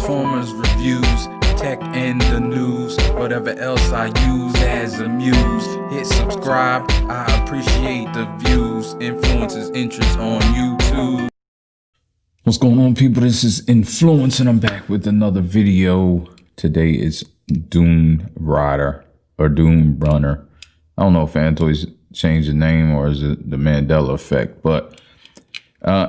Transformers reviews, tech and the news, whatever else I use as a muse. Hit subscribe, I appreciate the views. Influences interest on YouTube. What's going on, people? This is Inflewence and I'm back with another video. Today is DUNERUNNER or DUNERUNNER. I don't know if Fans Toys changed the name or is it the Mandela effect, but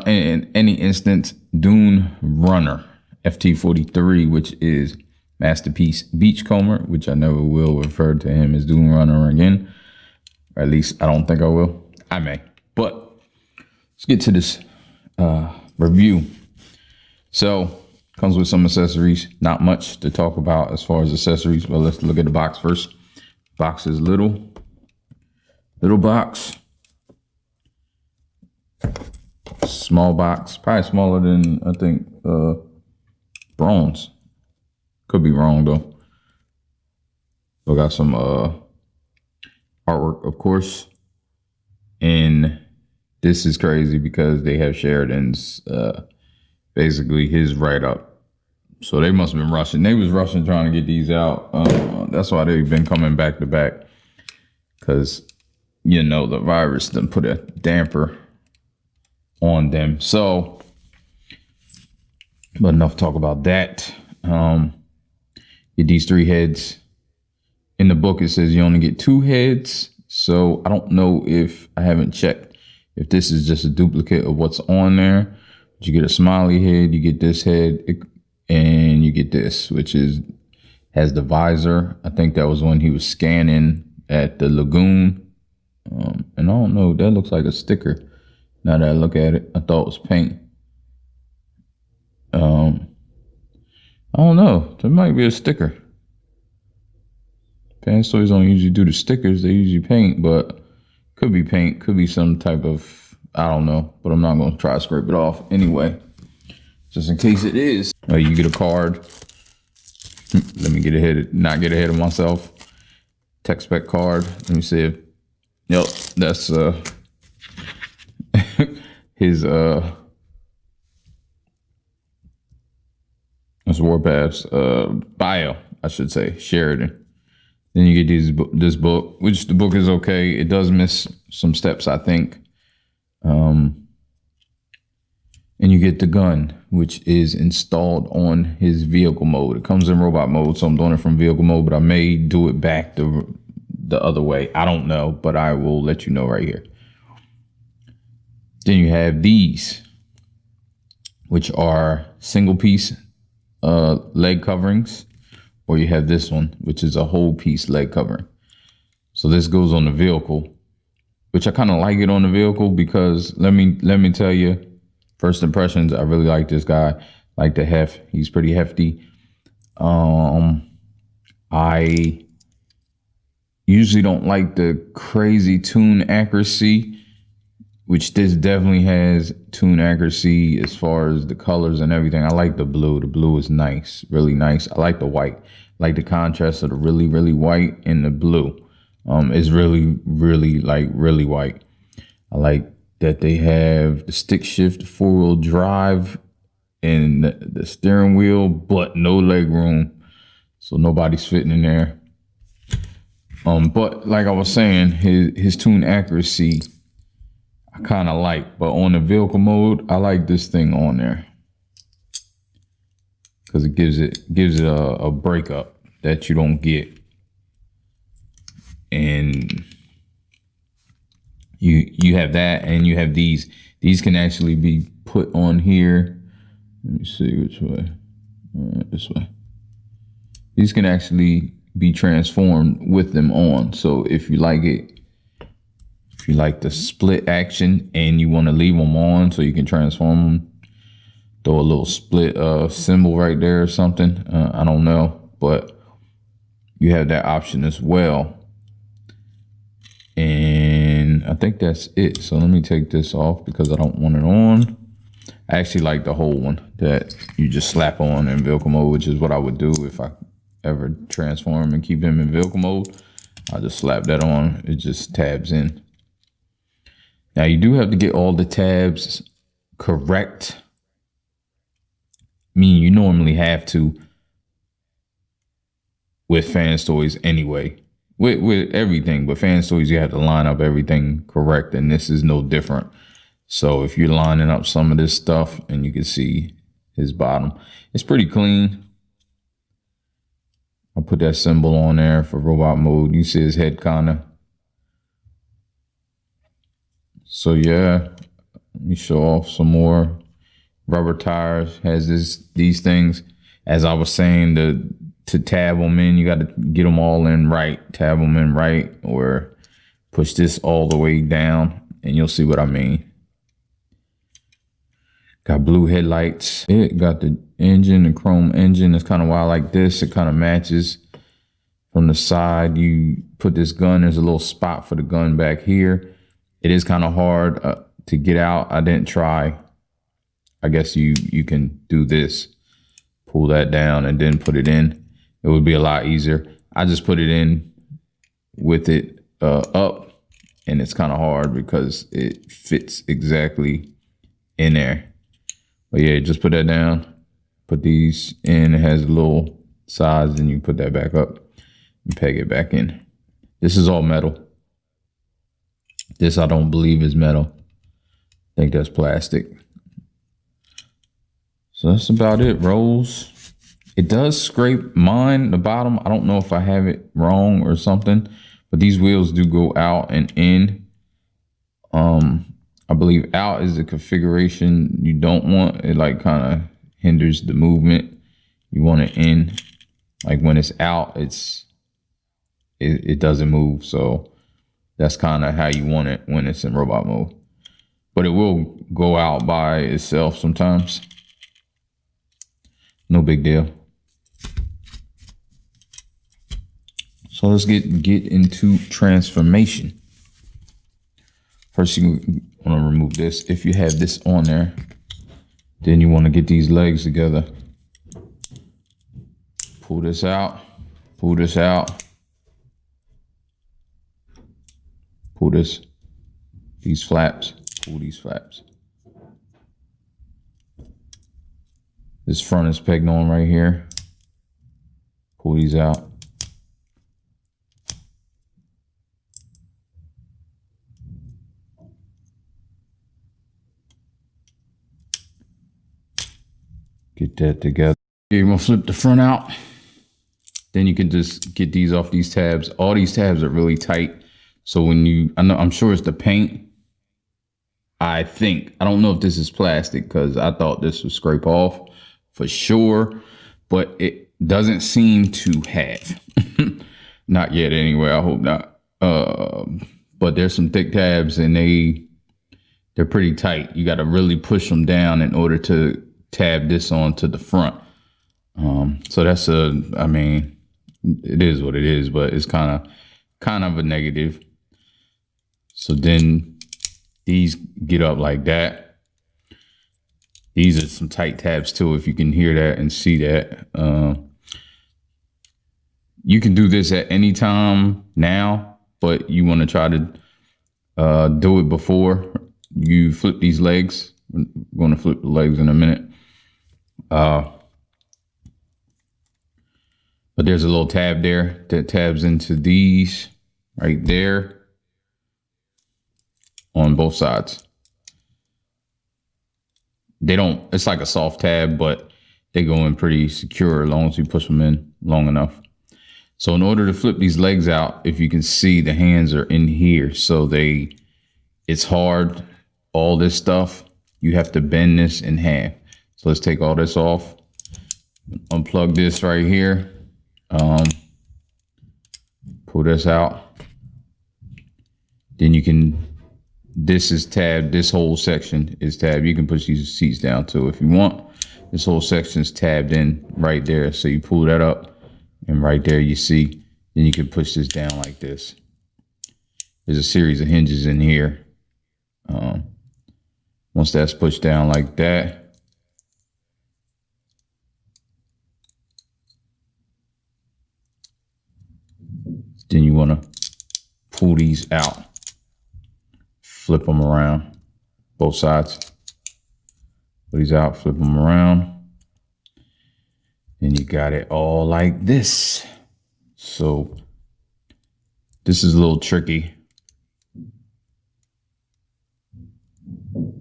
in any instance, DUNERUNNER FT-43, which is Masterpiece Beachcomber, which I never will refer to him as DUNERUNNER again. Or at least I don't think I will. I may. But let's get to this review. So comes with some accessories. Not much to talk about as far as accessories, but let's look at the box first. Box is little box. Small box, probably smaller than I think bronze. Could be wrong though. We got some artwork, of course, and this is crazy because they have Sheridan's basically his write-up. So they must have been rushing. They was rushing trying to get these out. That's why they've been coming back to back, because you know the virus done put a damper on them. So, but enough talk about that. Get these 3 heads. In the book it says you only get 2 heads, so I don't know, if I haven't checked if this is just a duplicate of what's on there. But you get a smiley head, you get this head, and you get this, which has the visor. I think that was when he was scanning at the lagoon. And I don't know, that looks like a sticker. Now that I look at it, I thought it was paint. I don't know. There might be a sticker. Fans Toys don't usually do the stickers. They usually paint, but could be paint. Could be some type of, I don't know. But I'm not going to try to scrape it off anyway, just in case it is. You get a card. Let me not get ahead of myself. Tech spec card. Let me see if, yep, that's his that's Warpath's bio, I should say, Sheridan. Then you get this book, which the book is okay. It does miss some steps, I think. And you get the gun, which is installed on his vehicle mode. It comes in robot mode, so I'm doing it from vehicle mode, but I may do it back the other way. I don't know, but I will let you know right here. Then you have these, which are single piece leg coverings, or you have this one, which is a whole piece leg covering. So this goes on the vehicle, which I kind of like it on the vehicle because let me tell you, first impressions, I really like this guy. Like the heft, he's pretty hefty. I usually don't like the crazy tune accuracy, which this definitely has tune accuracy as far as the colors and everything. I like the blue. The blue is nice, really nice. I like the white. I like the contrast of the really, really white and the blue. It's really, really really white. I like that they have the stick shift 4-wheel drive and the steering wheel, but no leg room. So nobody's fitting in there. But like I was saying, his tune accuracy, I kind of like, but on the vehicle mode, I like this thing on there because it gives it a breakup that you don't get, and you have that, and you have these. These can actually be put on here. Let me see which way. This way. These can actually be transformed with them on. So if you like it. If you like the split action and you want to leave them on so you can transform them, throw a little split symbol right there or something. I don't know, but you have that option as well. And I think that's it. So let me take this off because I don't want it on. I actually like the whole one that you just slap on in vehicle mode, which is what I would do if I ever transform and keep him in vehicle mode. I just slap that on. It just tabs in. Now you do have to get all the tabs correct mean you normally have to with Fans Toys anyway. With everything, but Fans Toys, you have to line up everything correct, and this is no different. So if you're lining up some of this stuff, and you can see his bottom, it's pretty clean. I'll put that symbol on there for robot mode. You see his head kinda. So yeah, let me show off some more. Rubber tires has these things. As I was saying, to tab them in, you got to get them all in right. Tab them in right, or push this all the way down, and you'll see what I mean. Got blue headlights. It got the engine, the chrome engine. That's kind of why I like this. It kind of matches. From the side, you put this gun. There's a little spot for the gun back here. It is kind of hard to get out. I didn't try. I guess you can do this. Pull that down and then put it in. It would be a lot easier. I just put it in with it up, and it's kind of hard because it fits exactly in there. But yeah, just put that down. Put these in. It has a little size, and you put that back up and peg it back in. This is all metal. This I don't believe is metal. I think that's plastic. So that's about it. Rolls. It does scrape mine, the bottom. I don't know if I have it wrong or something, but these wheels do go out and in. I believe out is the configuration you don't want. It like kind of hinders the movement. You want it in. Like when it's out, it doesn't move. So that's kind of how you want it when it's in robot mode. But it will go out by itself sometimes. No big deal. So let's get into transformation. First, you want to remove this. If you have this on there, then you want to get these legs together. Pull this out. Pull this out. Pull these flaps. Pull these flaps. This front is pegged on right here. Pull these out. Get that together. You're gonna flip the front out. Then you can just get these off these tabs. All these tabs are really tight. So when I'm sure it's the paint. I don't know if this is plastic because I thought this would scrape off for sure, but it doesn't seem to have. Not yet anyway, I hope not. But there's some thick tabs and they're pretty tight. You got to really push them down in order to tab this onto the front. So that's I mean, it is what it is, but it's kind of a negative. So then these get up like that. These are some tight tabs too, if you can hear that and see that. You can do this at any time now, but you want to try to do it before you flip these legs. I'm going to flip the legs in a minute. But there's a little tab there that tabs into these right there on both sides. It's like a soft tab, but they go in pretty secure as long as you push them in long enough. So in order to flip these legs out, if you can see, the hands are in here. So it's hard, all this stuff, you have to bend this in half. So let's take all this off, unplug this right here, pull this out. Then you can, this is tabbed, this whole section is tabbed. You can push these seats down too if you want. This whole section is tabbed in right there. So you pull that up and right there you see, then you can push this down like this. There's a series of hinges in here. Once that's pushed down like that, then you want to pull these out, flip them around, both sides. Pull these out, flip them around. Then you got it all like this. So this is a little tricky. You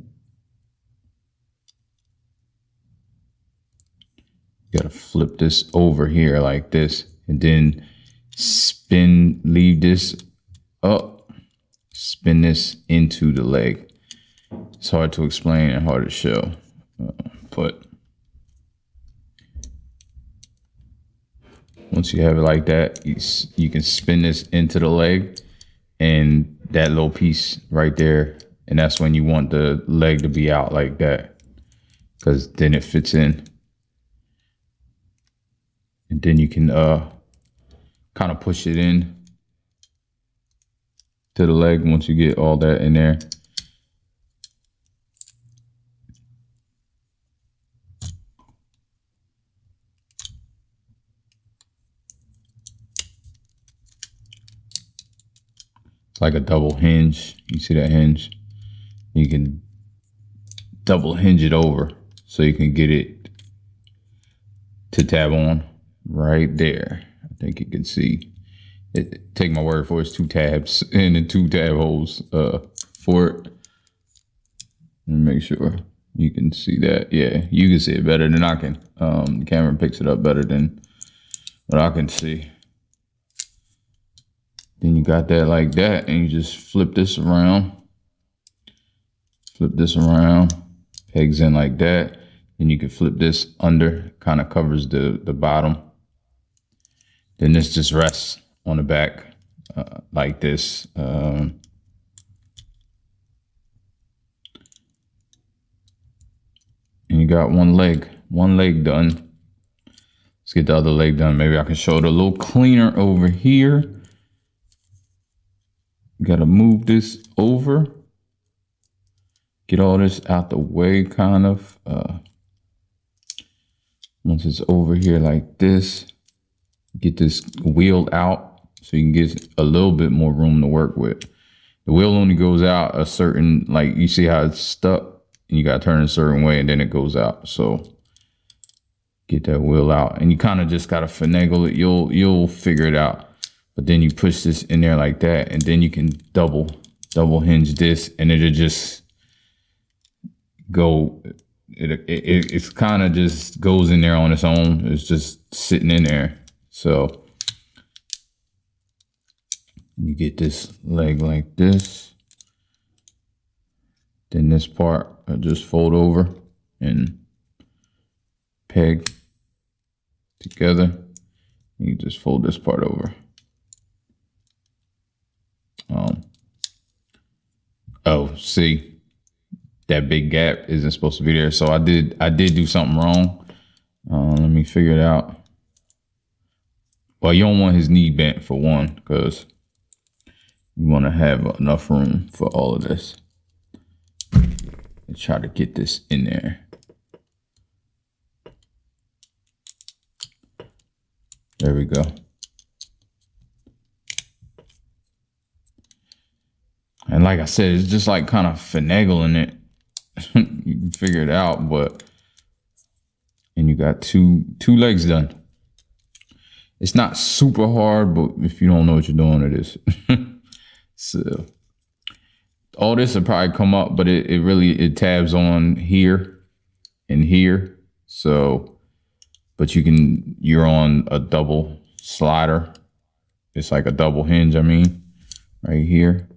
gotta flip this over here like this, and then spin, leave this up, spin this into the leg. It's hard to explain and hard to show, but once you have it like that, you can spin this into the leg and that little piece right there, and that's when you want the leg to be out like that, because then it fits in. And then you can kind of push it in to the leg once you get all that in there. It's like a double hinge. You see that hinge? You can double hinge it over so you can get it to tab on right there. I think you can see it. Take my word for it, it's 2 tabs and then 2 tab holes for it. Let me make sure you can see that. Yeah, you can see it better than I can. The camera picks it up better than what I can see. Then you got that like that, and you just flip this around. Flip this around, pegs in like that. Then you can flip this under, kind of covers the bottom. Then this just rests on the back like this. And you got one leg done. Let's get the other leg done. Maybe I can show it a little cleaner over here. You gotta move this over. Get all this out the way, kind of. Once it's over here like this, get this wheel out so you can get a little bit more room to work with. The wheel only goes out a certain, like you see how it's stuck, and you gotta turn a certain way and then it goes out. So get that wheel out, and you kind of just gotta finagle it. You'll figure it out. But then you push this in there like that, and then you can double hinge this, and it'll just go. It's kind of just goes in there on its own. It's just sitting in there. So you get this leg like this. Then this part I just fold over and peg together. You just fold this part over. Oh, see, that big gap isn't supposed to be there. So I did do something wrong. Let me figure it out. Well, you don't want his knee bent for one, because you want to have enough room for all of this. Let's try to get this in there. There we go. And like I said, it's just like kind of finagling it. You can figure it out, and you got two legs done. It's not super hard, but if you don't know what you're doing, it is. So all this will probably come up, but it really tabs on here and here. So, but you're on a double slider. It's like a double hinge, I mean, right here.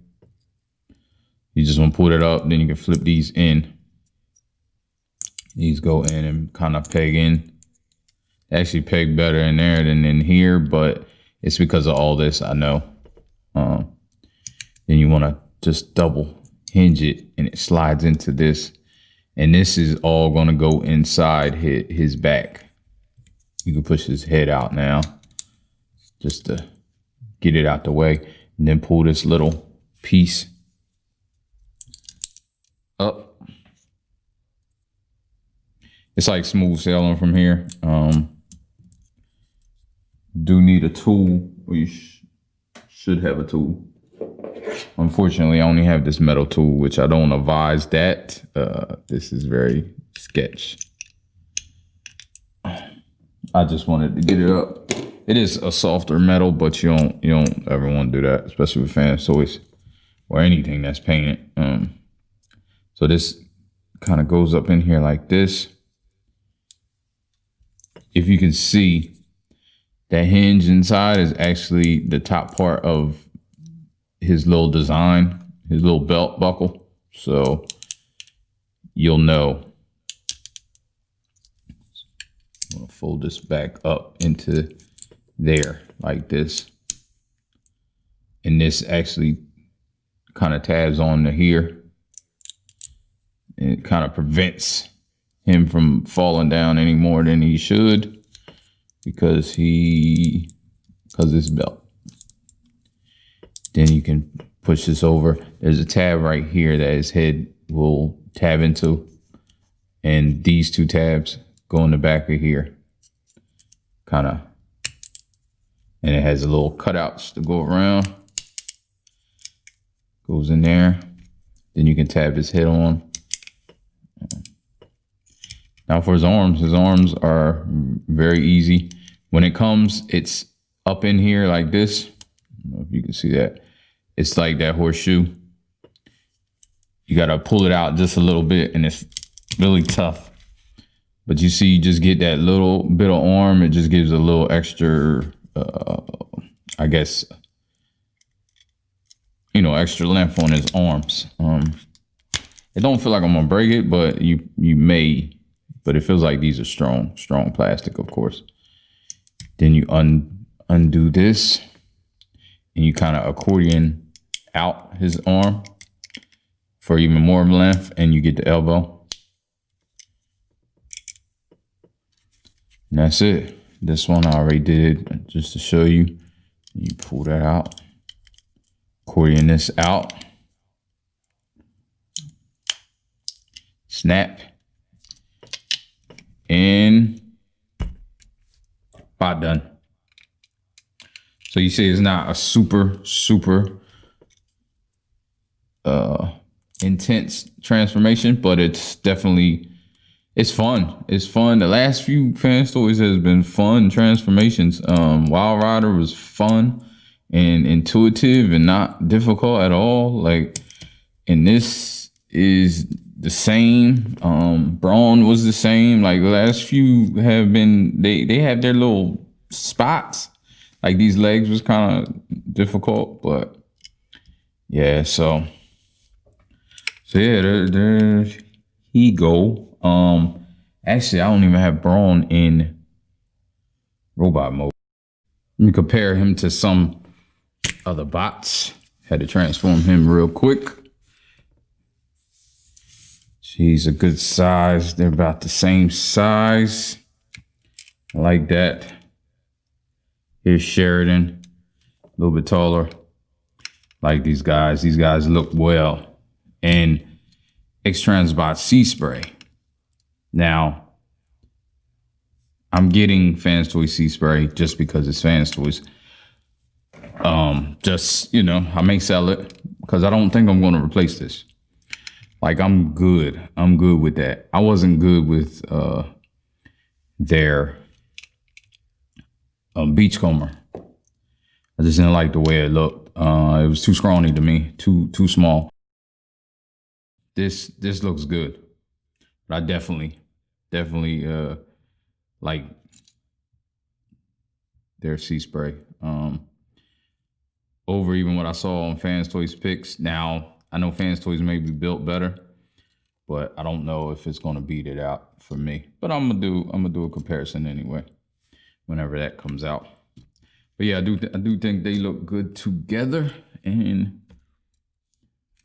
You just want to pull it up, then you can flip these in. These go in and kind of peg in. Actually peg better in there than in here, but it's because of all this, I know. Then you want to just double hinge it, and it slides into this. And this is all going to go inside his back. You can push his head out now, just to get it out the way. And then pull this little piece up. It's like smooth sailing from here. Do need a tool, or you should have a tool. Unfortunately, I only have this metal tool, which I don't advise that. This is very sketch. I just wanted to get it up. It is a softer metal, but you don't ever want to do that, especially with Fans Toys or anything that's painted. So this kind of goes up in here like this. If you can see, that hinge inside is actually the top part of his little design, his little belt buckle. So you'll know. I'm gonna fold this back up into there like this. And this actually kind of tabs on to here. And it kind of prevents him from falling down any more than he should because it's belt. Then you can push this over. There's a tab right here that his head will tab into. And these two tabs go in the back of here. And it has a little cutouts to go around. Goes in there. Then you can tab his head on. Now for his arms are very easy. When it comes, it's up in here like this. I don't know if you can see that. It's like that horseshoe. You gotta pull it out just a little bit and it's really tough. But you see, you just get that little bit of arm. It just gives a little extra, I guess, extra length on his arms. It don't feel like I'm gonna break it, but you may. But it feels like these are strong plastic, of course. Then you undo this, and you kind of accordion out his arm for even more length, and you get the elbow. And that's it. This one I already did just to show you. You pull that out, accordion this out, snap, and about done. So you see it's not a super intense transformation, but it's definitely, it's fun. It's fun. The last few Fans Toys has been fun transformations. Wild Rider was fun and intuitive and not difficult at all. Like, and this is the same. Brawn was the same. Like the last few have been, they have their little spots. Like these legs was kind of difficult, but yeah. So yeah, there he go. Actually, I don't even have Brawn in robot mode. Let me compare him to some other bots. Had to transform him real quick. He's a good size. They're about the same size. I like that. Here's Sheridan, a little bit taller. Like these guys. These guys look well. And X-Transbot Sea Spray. Now, I'm getting Fans Toys Sea Spray just because it's Fans Toys. Just, I may sell it because I don't think I'm going to replace this. Like, I'm good. I'm good with that. I wasn't good with their Beachcomber. I just didn't like the way it looked. It was too scrawny to me, too small. This looks good. But I definitely like their Sea Spray over even what I saw on Fans Toys picks. Now, I know Fans Toys may be built better, but I don't know if it's gonna beat it out for me. But I'm gonna do a comparison anyway, whenever that comes out. But yeah, I do think they look good together, and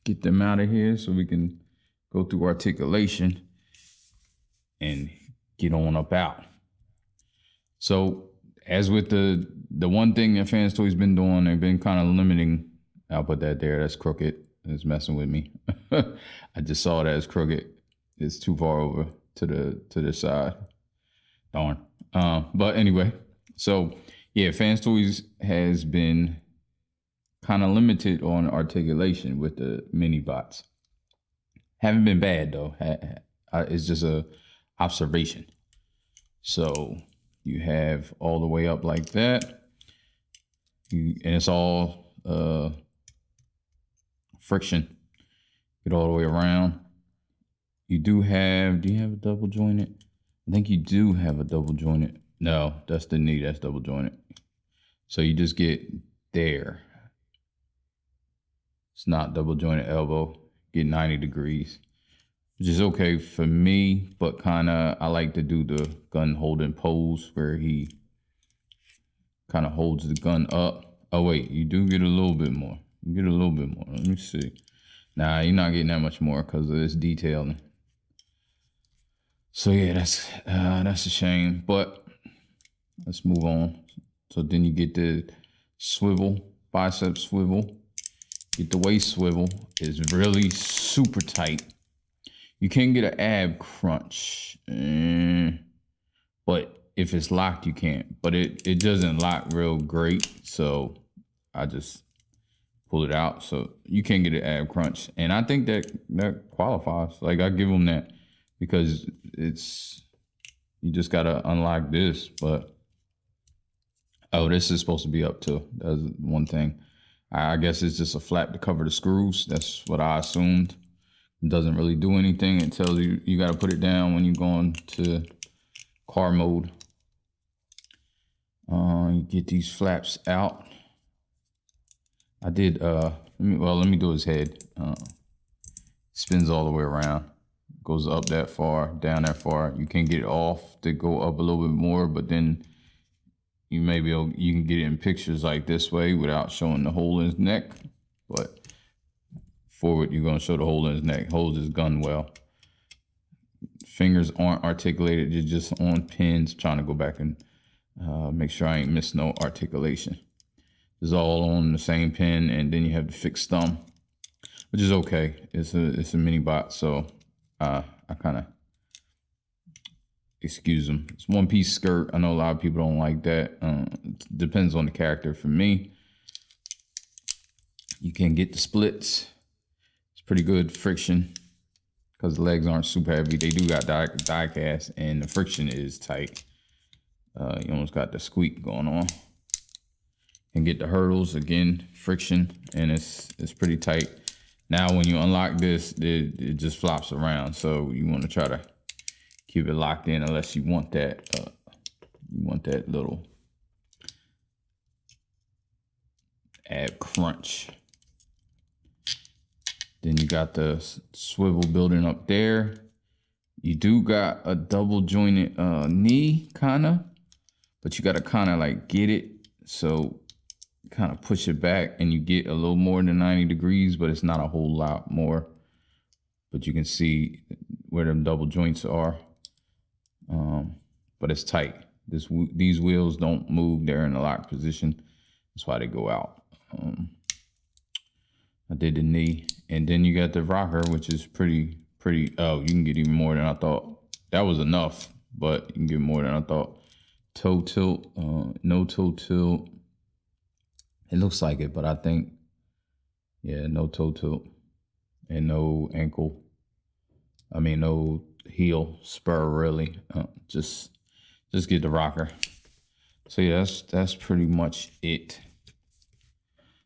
get them out of here so we can go through articulation and get on up out. So as with the one thing that Fans Toys been doing, they've been kind of limiting. I'll put that there. That's crooked. It's messing with me. I just saw that as crooked. It's too far over to the side. Darn. But anyway, so yeah, Fans Toys has been kind of limited on articulation with the mini bots. Haven't been bad though. It's just a observation. So you have all the way up like that. And it's all friction. Get all the way around. You do you have a double jointed? I think you do have a double jointed. No, that's the knee, that's double jointed. So you just get there. It's not double jointed elbow. Get 90 degrees, which is okay for me, but I like to do the gun holding pose where he kind of holds the gun up. Oh wait, you do get a little bit more. You get a little bit more. Let me see. Nah, you're not getting that much more because of this detailing. So yeah, that's a shame, but let's move on. So then you get the swivel, bicep swivel. Get the waist swivel. It's really super tight. You can get an ab crunch, but if it's locked, you can't. But it doesn't lock real great, so I just pull it out. So you can get an ab crunch, and I think that qualifies. Like, I give them that because you just gotta unlock this. But oh, this is supposed to be up too. That's one thing. I guess it's just a flap to cover the screws. That's what I assumed. It doesn't really do anything. It tells you you got to put it down when you go into car mode. You get these flaps out. I did, let me do his head. Spins all the way around. Goes up that far, down that far. You can get it off to go up a little bit more, but then you can get it in pictures like this way without showing the hole in his neck. But forward, you're gonna show the hole in his neck. Holds his gun well. Fingers aren't articulated, they're just on pins. Trying to go back and make sure I ain't missed no articulation. It's all on the same pin, and then you have the fixed thumb, which is okay. It's a mini bot, so I kind of excuse them. It's one piece skirt. I know a lot of people don't like that. It depends on the character. For me, you can get the splits. It's pretty good friction because the legs aren't super heavy. They do got die cast, and the friction is tight. You almost got the squeak going on. And get the hurdles, again, friction, and it's pretty tight. Now when you unlock this, it just flops around, so you want to try to keep it locked in unless you want that little ab crunch. Then you got the swivel building up there. You do got a double jointed knee kinda, but you gotta kinda like get it, so kind of push it back and you get a little more than 90 degrees, but it's not a whole lot more. But you can see where them double joints are. But it's tight. These wheels don't move. They're in a locked position. That's why they go out. I did the knee, and then you got the rocker, which is pretty. Oh, you can get even more than I thought. That was enough, but you can get more than I thought. Toe tilt, no toe tilt. It looks like it, but I think, yeah, no toe tilt and no ankle. I mean, no heel spur really. Just get the rocker. So yeah, that's pretty much it.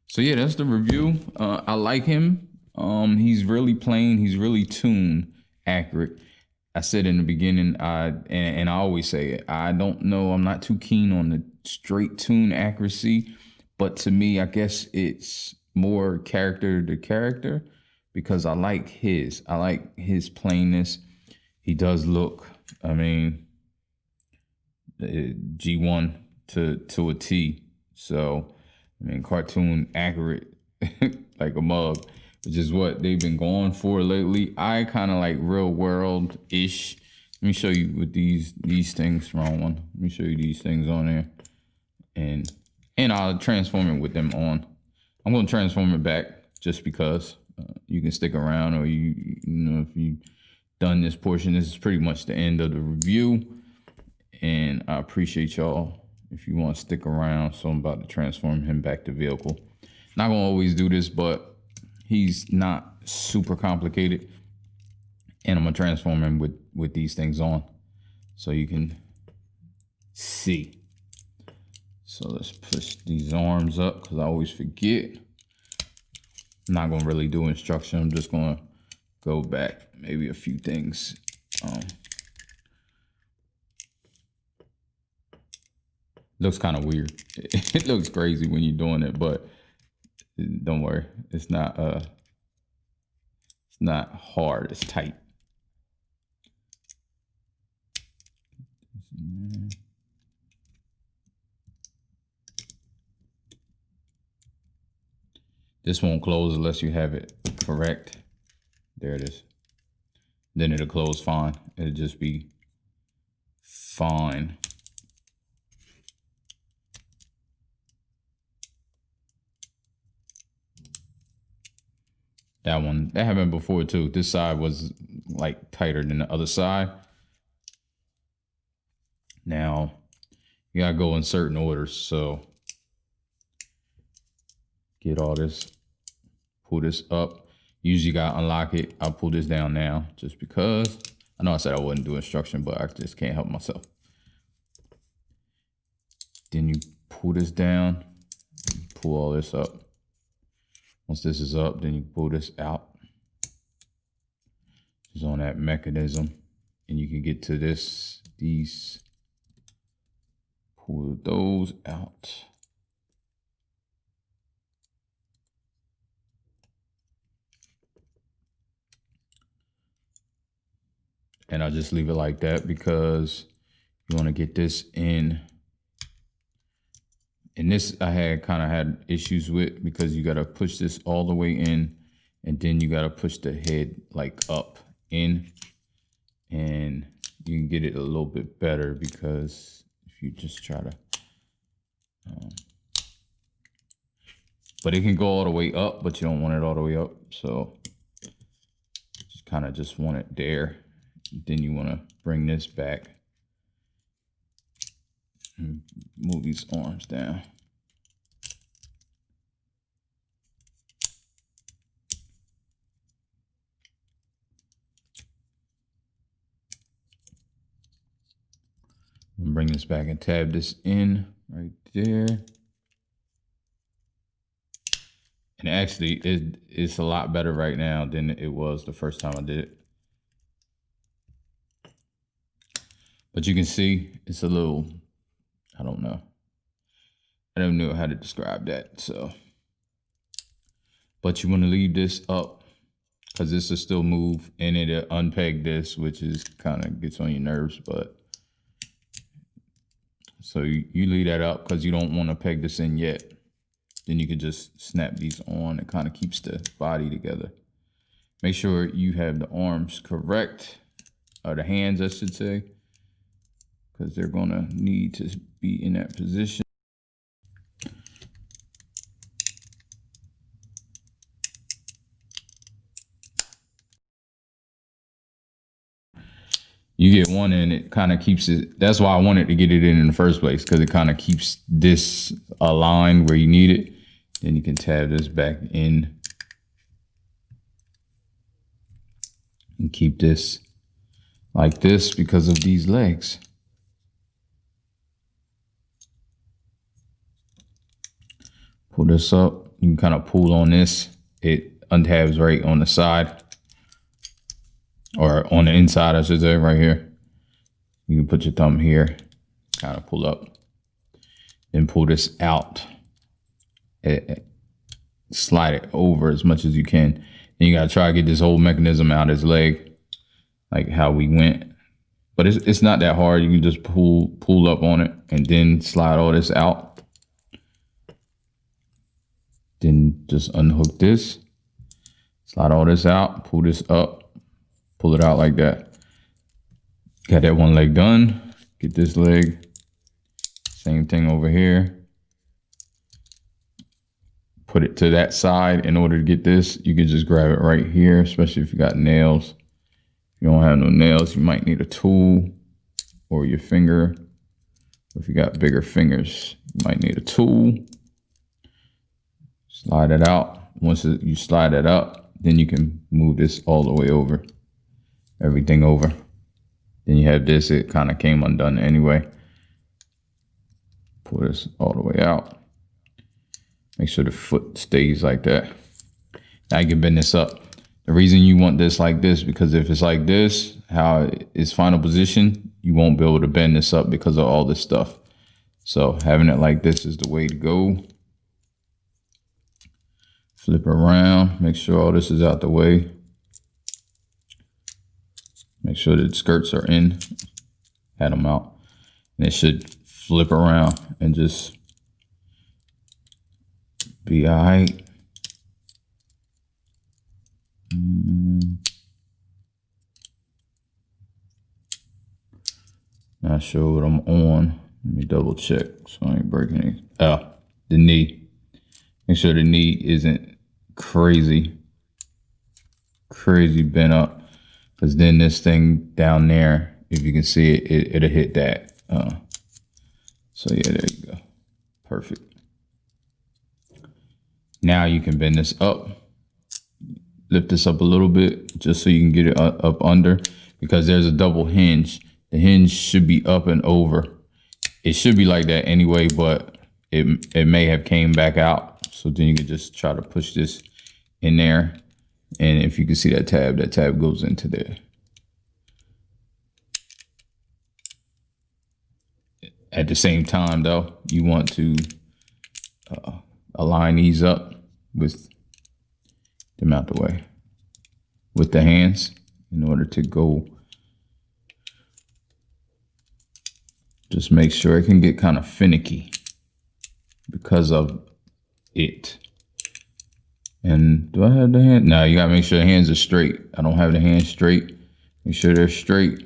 So yeah, that's the review. I like him. He's really plain. He's really tune accurate. I said in the beginning, and I always say it, I don't know. I'm not too keen on the straight tune accuracy, but to me, I guess it's more character to character because I like his plainness. He does look, I mean, G1 to a T. So, I mean, cartoon accurate like a mug, which is what they've been going for lately. I kind of like real world-ish. Let me show you with these things, wrong one. Let me show you these things on there. And I'll transform it with them on. I'm going to transform it back just because you can stick around, or you know, if you done this portion, this is pretty much the end of the review. And I appreciate y'all if you want to stick around. So I'm about to transform him back to vehicle. Not going to always do this, but he's not super complicated. And I'm going to transform him with these things on so you can C. So let's push these arms up because I always forget. I'm not gonna really do instruction. I'm just gonna go back maybe a few things. Looks kind of weird. It looks crazy when you're doing it, but don't worry. It's not hard. It's tight. This won't close unless you have it correct. There it is. Then it'll close fine. It'll just be fine. That one, that happened before too. This side was like tighter than the other side. Now, you gotta go in certain orders. So, get all this, pull this up. Usually gotta unlock it. I'll pull this down now just because. I know I said I wouldn't do instruction, but I just can't help myself. Then you pull this down, pull all this up. Once this is up, then you pull this out. Just on that mechanism, and you can get to these, pull those out. And I'll just leave it like that because you want to get this in. And this I kind of had issues with because you got to push this all the way in, and then you got to push the head like up in, and you can get it a little bit better because if you just try to, but it can go all the way up, but you don't want it all the way up. So just want it there. Then you want to bring this back and move these arms down. And bring this back and tab this in right there. And actually, it's a lot better right now than it was the first time I did it. But you can see it's a little, I don't know. I don't know how to describe that. So, but you want to leave this up because this will still move, and it'll unpeg this, which is kind of gets on your nerves. But so you leave that up because you don't want to peg this in yet. Then you can just snap these on. It kind of keeps the body together. Make sure you have the arms correct, or the hands, I should say, because they're gonna need to be in that position. You get one in, it kind of keeps it. That's why I wanted to get it in the first place, because it kind of keeps this aligned where you need it. Then you can tab this back in and keep this like this because of these legs. Pull this up. You can kind of pull on this. It untabs right on the side, or on the inside, I should say, right here. You can put your thumb here, kind of pull up, then pull this out. Slide it over as much as you can. Then you gotta try to get this whole mechanism out of his leg, like how we went. But it's not that hard. You can just pull up on it and then slide all this out. Then just unhook this, slide all this out, pull this up, pull it out like that. Got that one leg done. Get this leg, same thing over here. Put it to that side. In order to get this, you can just grab it right here, especially if you got nails. If you don't have no nails, you might need a tool or your finger. If you got bigger fingers, you might need a tool. Slide it out. Once you slide it up, then you can move this all the way over, everything over. Then you have this, it kind of came undone anyway. pull this all the way out. Make sure the foot stays like that. Now you can bend this up. The reason you want this like this, because if it's like this, how it's final position, you won't be able to bend this up because of all this stuff. So having it like this is the way to go. Flip around, make sure all this is out the way. Make sure that the skirts are in, had them out. And it should flip around and just be all right. Not sure what I'm on. Let me double check so I ain't breaking it. Oh, the knee. Make sure the knee isn't crazy bent up, because then this thing down there, if you can see it, it'll hit that. So yeah, there you go. Perfect. Now you can bend this up. Lift this up a little bit just so you can get it up under, because there's a double hinge. The hinge should be up and over. It should be like that anyway, but it may have came back out. So then you can just try to push this in there. And if you can see that tab goes into there. At the same time though, you want to align these up with them out the way with the hands in order to go. Just make sure it can get kind of finicky because of it. And do I have the hand? No, you gotta make sure the hands are straight. I don't have the hands straight. Make sure they're straight.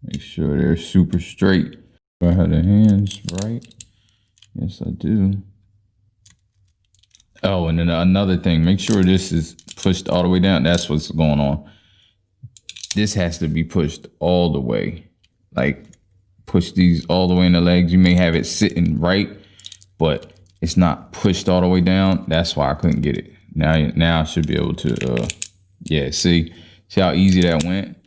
Make sure they're super straight. Do I have the hands right? Yes, I do. Oh, and then another thing, make sure this is pushed all the way down. That's what's going on. This has to be pushed all the way. Like, push these all the way in the legs. You may have it sitting right, but it's not pushed all the way down. That's why I couldn't get it. Now I should be able to, yeah, see how easy that went?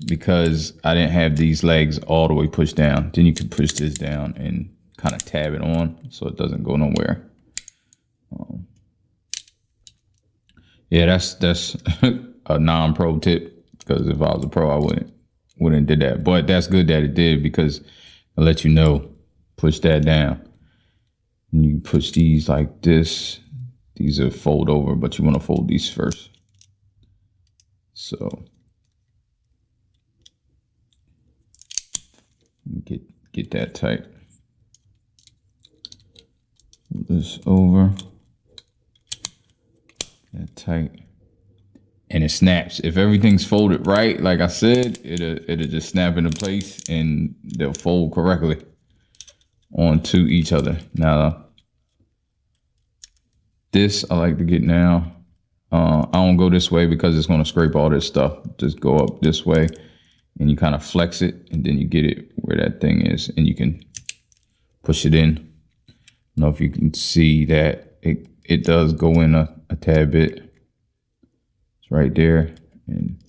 Because I didn't have these legs all the way pushed down. Then you can push this down and kind of tab it on so it doesn't go nowhere. Yeah, that's a non-pro tip, because if I was a pro, I wouldn't did that. But that's good that it did, because I'll let you know, push that down. And you push these like this. These are fold over, but you want to fold these first. So get that tight. Fold this over. That tight. And it snaps. If everything's folded right, like I said, it'll just snap into place and they'll fold correctly onto each other. Now, this I like to get now. I don't go this way because it's going to scrape all this stuff. Just go up this way and you kind of flex it, and then you get it where that thing is, and you can push it in. I don't know if you can see that it does go in a tad bit. Right there, and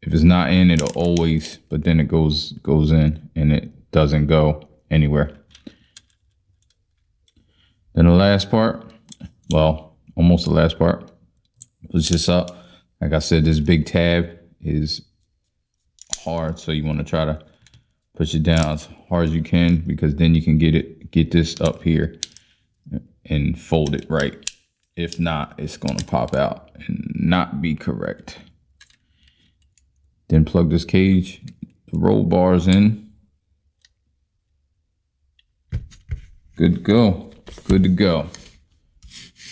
if it's not in, it'll always, but then it goes in and it doesn't go anywhere. Then the last part, well, almost the last part, push this up. Like I said, this big tab is hard, so you want to try to push it down as hard as you can, because then you can get this up here and fold it right. If not, it's going to pop out and not be correct. Then plug this cage, the roll bars in. Good to go. Good to go.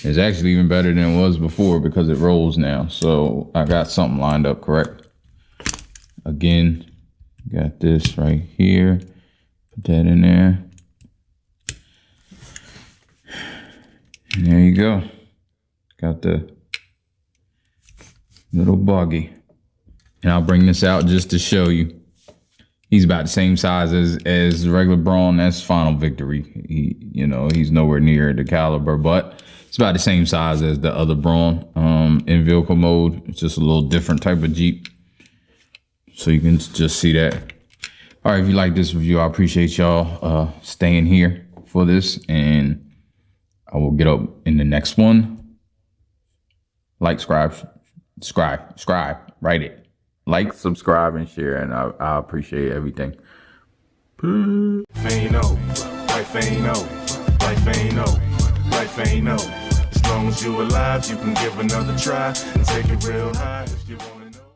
It's actually even better than it was before because it rolls now. So I got something lined up correct. Again, got this right here. Put that in there. And there you go. Got the little buggy. And I'll bring this out just to show you. He's about the same size as the regular Braun. That's final victory. He's nowhere near the caliber, but it's about the same size as the other Braun. In vehicle mode, it's just a little different type of Jeep. So you can just see that. All right, if you like this review, I appreciate y'all staying here for this, and I will get up in the next one. Like, subscribe, write it. Like, subscribe, and share, and I appreciate everything. Peace. Life ain't no. As long as you alive, you can give another try and take it real high.